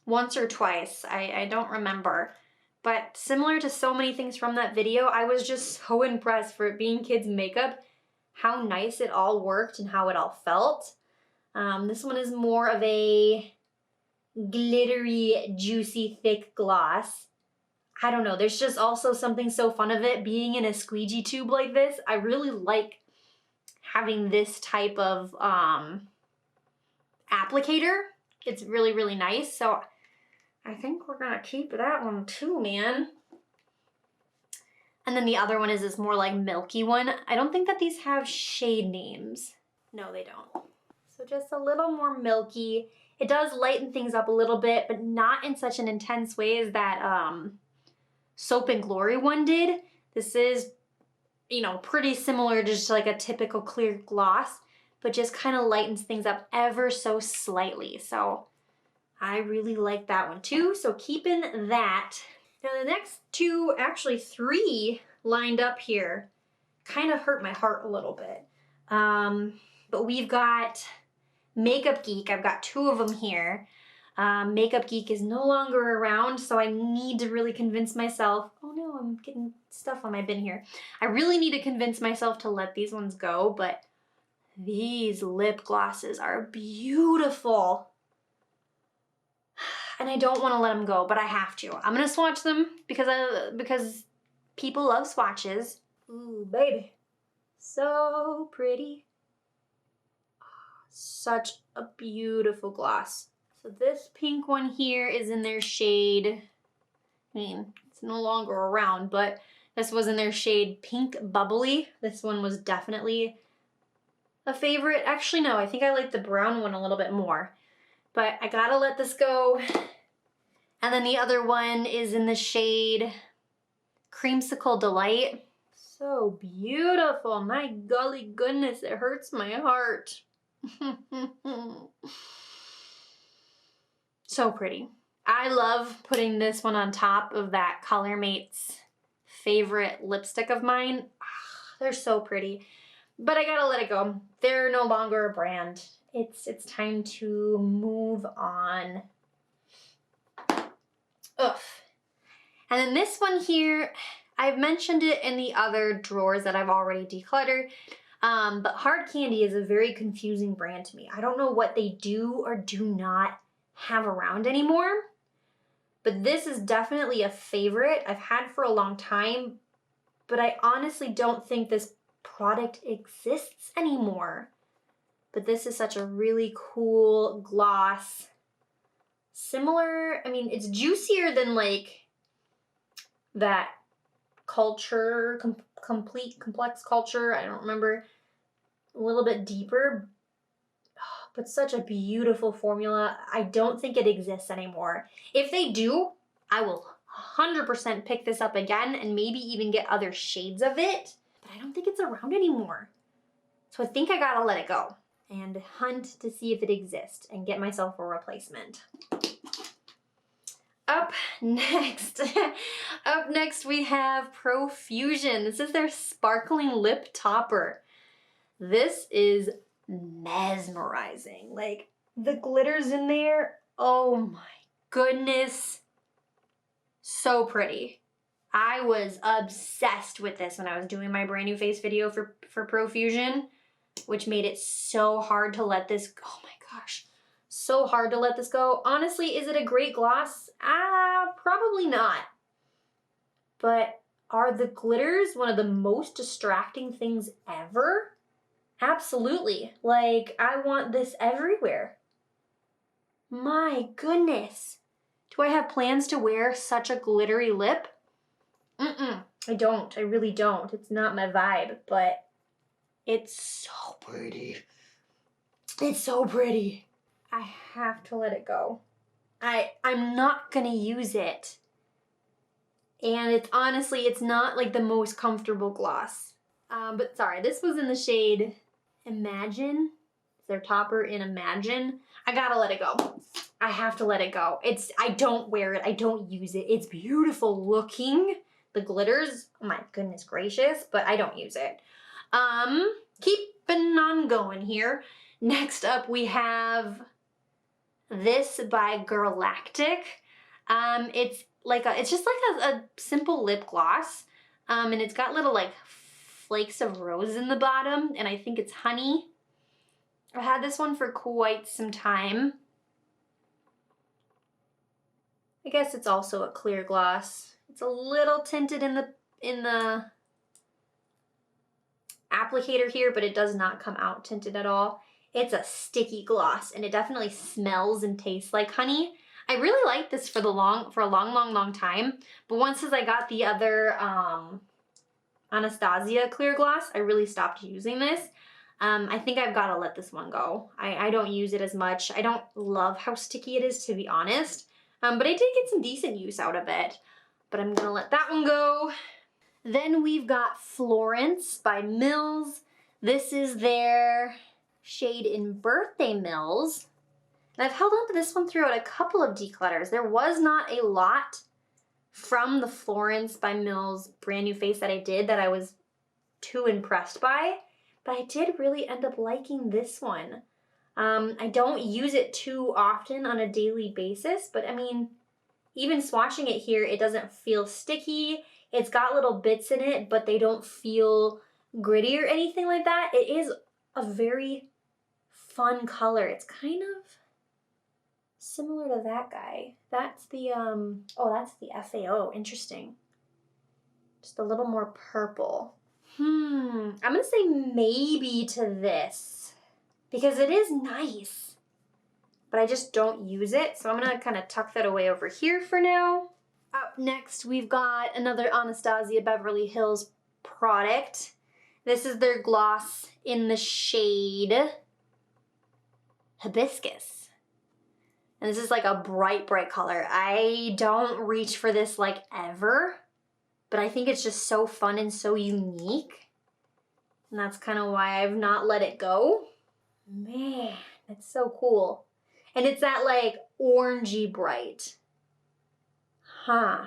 once or twice. I don't remember. But similar to so many things from that video, I was just so impressed for it being kids makeup, how nice it all worked and how it all felt. This one is more of a glittery, juicy, thick gloss. I don't know, there's just also something so fun of it being in a squeegee tube like this. I really like having this type of applicator. It's really, really nice. So I think we're gonna keep that one too, man. And then the other one is this more like milky one. I don't think that these have shade names. No, they don't. So just a little more milky. It does lighten things up a little bit, but not in such an intense way as that Soap and Glory one did. This is, you know, pretty similar to just like a typical clear gloss, but just kind of lightens things up ever so slightly. So I really like that one too. So keeping that. Now the next 2, actually 3 lined up here kind of hurt my heart a little bit. But we've got Makeup Geek. I've got 2 of them here. Makeup Geek is no longer around, so I need to really convince myself. Oh no, I'm getting stuff on my bin here. I really need to convince myself to let these ones go, but these lip glosses are beautiful. And I don't want to let them go, but I have to. I'm gonna swatch them because people love swatches. Ooh, baby. So pretty. Such a beautiful gloss. So this pink one here is in their shade, I mean, it's no longer around, but this was in their shade Pink Bubbly. This one was definitely a favorite. Actually, no, I think I like the brown one a little bit more, but I gotta let this go. And then the other one is in the shade Creamsicle Delight. So beautiful. My golly goodness, it hurts my heart. So pretty. I love putting this one on top of that ColorMate's favorite lipstick of mine. They're so pretty, but I gotta let it go. They're no longer a brand. It's time to move on. Ugh. And then this one here, I've mentioned it in the other drawers that I've already decluttered, but Hard Candy is a very confusing brand to me. I don't know what they do or do not have around anymore, but this is definitely a favorite I've had for a long time, but I honestly don't think this product exists anymore. But this is such a really cool gloss. Similar, I mean, it's juicier than like that Culture, Complex Culture, I don't remember, a little bit deeper, but such a beautiful formula. I don't think it exists anymore. If they do, I will 100% pick this up again and maybe even get other shades of it, but I don't think it's around anymore. So I think I gotta let it go and hunt to see if it exists and get myself a replacement. Up next we have Profusion. This is their sparkling lip topper. This is mesmerizing. Like, the glitters in there, oh my goodness, so pretty. I was obsessed with this when I was doing my brand new face video for Profusion, which made it so hard to let this go. Oh my gosh, so hard to let this go. Honestly, is it a great gloss? Probably not. But are the glitters one of the most distracting things ever? Absolutely. Like, I want this everywhere. My goodness. Do I have plans to wear such a glittery lip? I really don't. It's not my vibe, but it's so pretty. It's so pretty. I have to let it go. I'm not gonna use it. And it's honestly, it's not like the most comfortable gloss. But sorry, this was in the shade Imagine. It's their topper in Imagine. I gotta let it go. I have to let it go. I don't wear it. I don't use it. It's beautiful looking. The glitters, oh my goodness gracious, but I don't use it. Keeping on going here. Next up we have this by Girlactic. It's just like a simple lip gloss. And it's got little like flakes of rose in the bottom, and I think it's honey. I've had this one for quite some time. I guess it's also a clear gloss. It's a little tinted in the applicator here, but it does not come out tinted at all. It's a sticky gloss, and it definitely smells and tastes like honey. I really liked this for a long time, but once I got the other Anastasia clear gloss, I really stopped using this. I think I've got to let this one go. I don't use it as much. I don't love how sticky it is, to be honest, but I did get some decent use out of it, but I'm gonna let that one go. Then we've got Florence by Mills. This is their shade in Birthday Mills. And I've held on to this one throughout a couple of declutters. There was not a lot from the Florence by Mills brand new face that I did that I was too impressed by, but I did really end up liking this one. I don't use it too often on a daily basis, but I mean, even swatching it here, it doesn't feel sticky. It's got little bits in it, but they don't feel gritty or anything like that. It is a very fun color. It's kind of similar to that guy. That's the, that's the FAO. Interesting. Just a little more purple. I'm gonna say maybe to this because it is nice, but I just don't use it. So I'm gonna kind of tuck that away over here for now. Up next, we've got another Anastasia Beverly Hills product. This is their gloss in the shade Hibiscus. And this is like a bright, bright color. I don't reach for this like ever, but I think it's just so fun and so unique. And that's kind of why I've not let it go. Man, it's so cool. And it's that like orangey bright. Huh.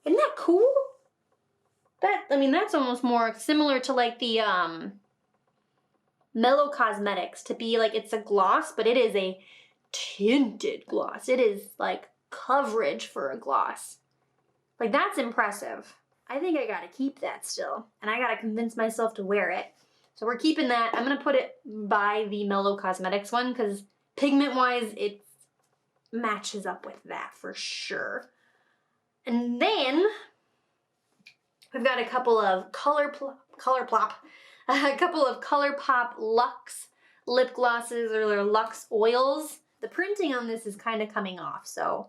Isn't that cool? That's almost more similar to like the Mellow Cosmetics, to be like, it's a gloss, but it is a tinted gloss. It is like coverage for a gloss. Like, that's impressive. I think I gotta keep that still, and I gotta convince myself to wear it. So we're keeping that. I'm gonna put it by the Mellow Cosmetics one because pigment-wise, it matches up with that for sure. And then we've got a couple of ColourPop Luxe lip glosses or Luxe oils. The printing on this is kind of coming off, so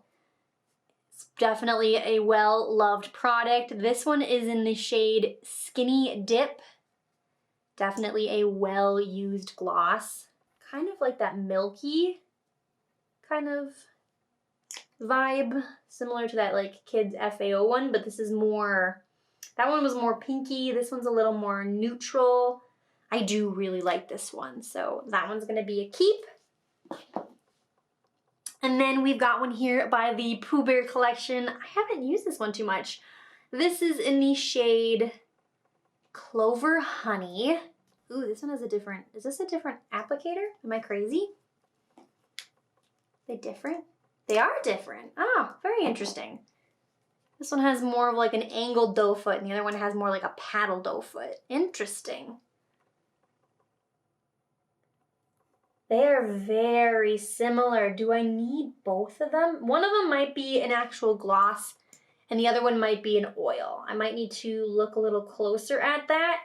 it's definitely a well-loved product. This one is in the shade Skinny Dip. Definitely a well-used gloss. Kind of like that milky kind of vibe, similar to that like Kids FAO one, but this is more, that one was more pinky. This one's a little more neutral. I do really like this one, so that one's gonna be a keep. And then we've got one here by the Pooh Bear collection. I haven't used this one too much. This is in the shade Clover Honey. Ooh, this one has a different, is this a different applicator? Am I crazy? Are they different? They are different. Oh, very interesting. This one has more of like an angled doe foot, and the other one has more like a paddle doe foot. Interesting. They are very similar. Do I need both of them? One of them might be an actual gloss, and the other one might be an oil. I might need to look a little closer at that.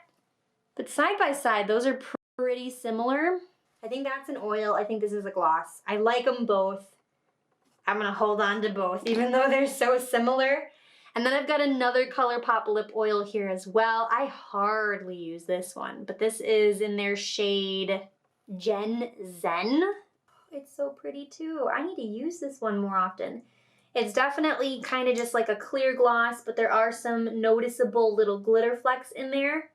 But side by side, those are pretty similar. I think that's an oil. I think this is a gloss. I like them both. I'm gonna hold on to both, even though they're so similar. And then I've got another ColourPop lip oil here as well. I hardly use this one, but this is in their shade Gen Zen. It's so pretty too. I need to use this one more often. It's definitely kind of just like a clear gloss, but there are some noticeable little glitter flecks in there.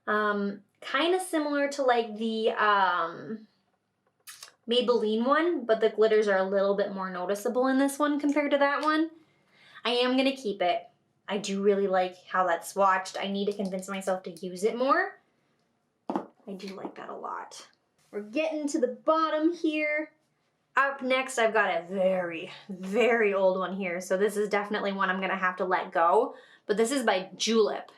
Kind of similar to like the Maybelline one, but the glitters are a little bit more noticeable in this one compared to that one. I am going to keep it. I do really like how that's swatched. I need to convince myself to use it more. I do like that a lot. We're getting to the bottom here. Up next, I've got a very, very old one here. So this is definitely one I'm going to have to let go. But this is by Julep.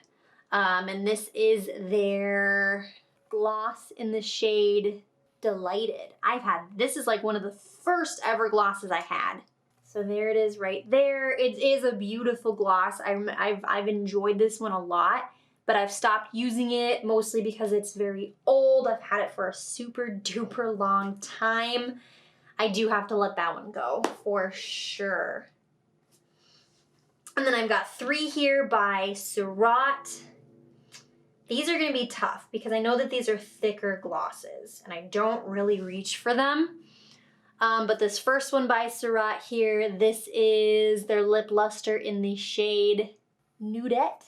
And this is their gloss in the shade Delighted. This is like one of the first ever glosses I had. So there it is right there. It is a beautiful gloss. I've enjoyed this one a lot, but I've stopped using it mostly because it's very old. I've had it for a super duper long time. I do have to let that one go for sure. And then I've got 3 here by Surratt. These are going to be tough because I know that these are thicker glosses and I don't really reach for them. But this first one by Surratt here, this is their lip luster in the shade Nudette.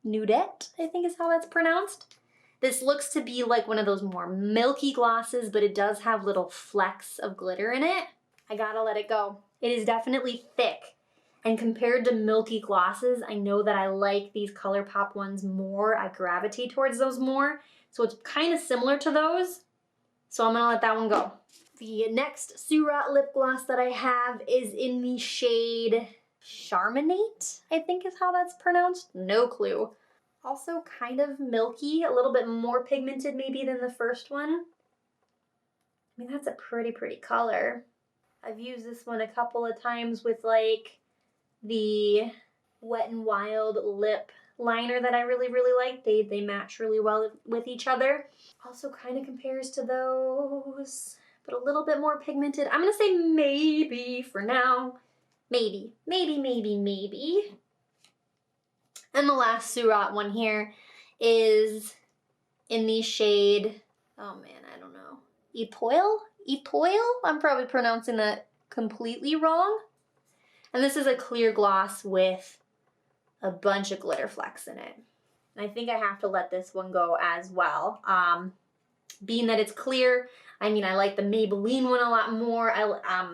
Nudette, I think is how that's pronounced. This looks to be like one of those more milky glosses, but it does have little flecks of glitter in it. I gotta let it go. It is definitely thick. And compared to milky glosses, I know that I like these ColourPop ones more. I gravitate towards those more. So it's kind of similar to those. So I'm gonna let that one go. The next Surratt lip gloss that I have is in the shade Charminate, I think is how that's pronounced. No clue. Also kind of milky, a little bit more pigmented maybe than the first one. I mean, that's a pretty color. I've used this one a couple of times with like the Wet n Wild lip liner that I really like. They match really well with each other. Also kind of compares to those, but a little bit more pigmented. I'm gonna say maybe for now. Maybe. And the last Surratt one here is in the shade, oh man, I don't know. Etoile? I'm probably pronouncing that completely wrong. And this is a clear gloss with a bunch of glitter flecks in it. And I think I have to let this one go as well. Being that it's clear, I mean, I like the Maybelline one a lot more.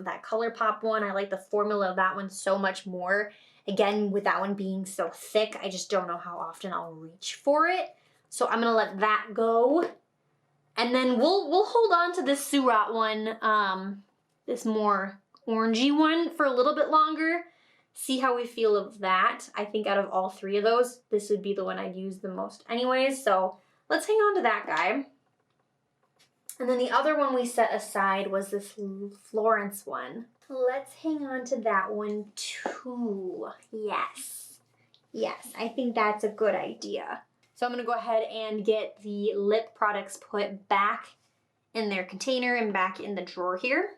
That ColourPop one, I like the formula of that one so much more. Again, with that one being so thick, I just don't know how often I'll reach for it. So I'm gonna let that go. And then we'll hold on to this Surratt one, this more orangey one for a little bit longer. See how we feel of that. I think out of all 3 of those, this would be the one I'd use the most anyways. So let's hang on to that guy. And then the other one we set aside was this Florence one. Let's hang on to that one too. Yes, I think that's a good idea. So I'm gonna go ahead and get the lip products put back in their container and back in the drawer here.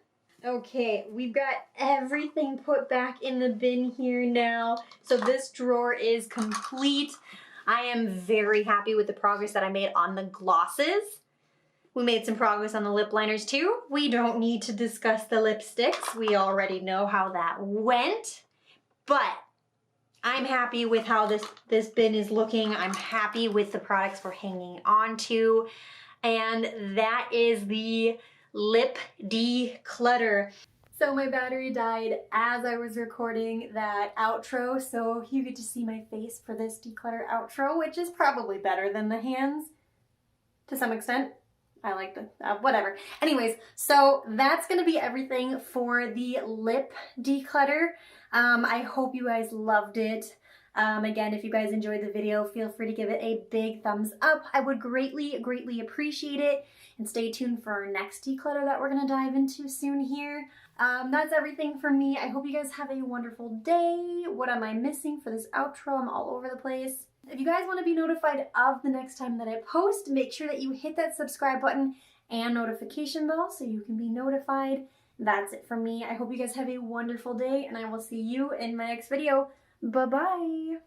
Okay, we've got everything put back in the bin here now. So this drawer is complete. I am very happy with the progress that I made on the glosses. We made some progress on the lip liners too. We don't need to discuss the lipsticks. We already know how that went. But I'm happy with how this bin is looking. I'm happy with the products we're hanging on to. And that is the lip declutter. So my battery died as I was recording that outro, so you get to see my face for this declutter outro, which is probably better than the hands to some extent. I like the, whatever. Anyways, so that's gonna be everything for the lip declutter. I hope you guys loved it. Again, if you guys enjoyed the video, feel free to give it a big thumbs up. I would greatly appreciate it. And stay tuned for our next declutter that we're gonna dive into soon here. That's everything for me. I hope you guys have a wonderful day. What am I missing for this outro? I'm all over the place. If you guys want to be notified of the next time that I post, make sure that you hit that subscribe button and notification bell so you can be notified. That's it from me. I hope you guys have a wonderful day, and I will see you in my next video. Bye-bye.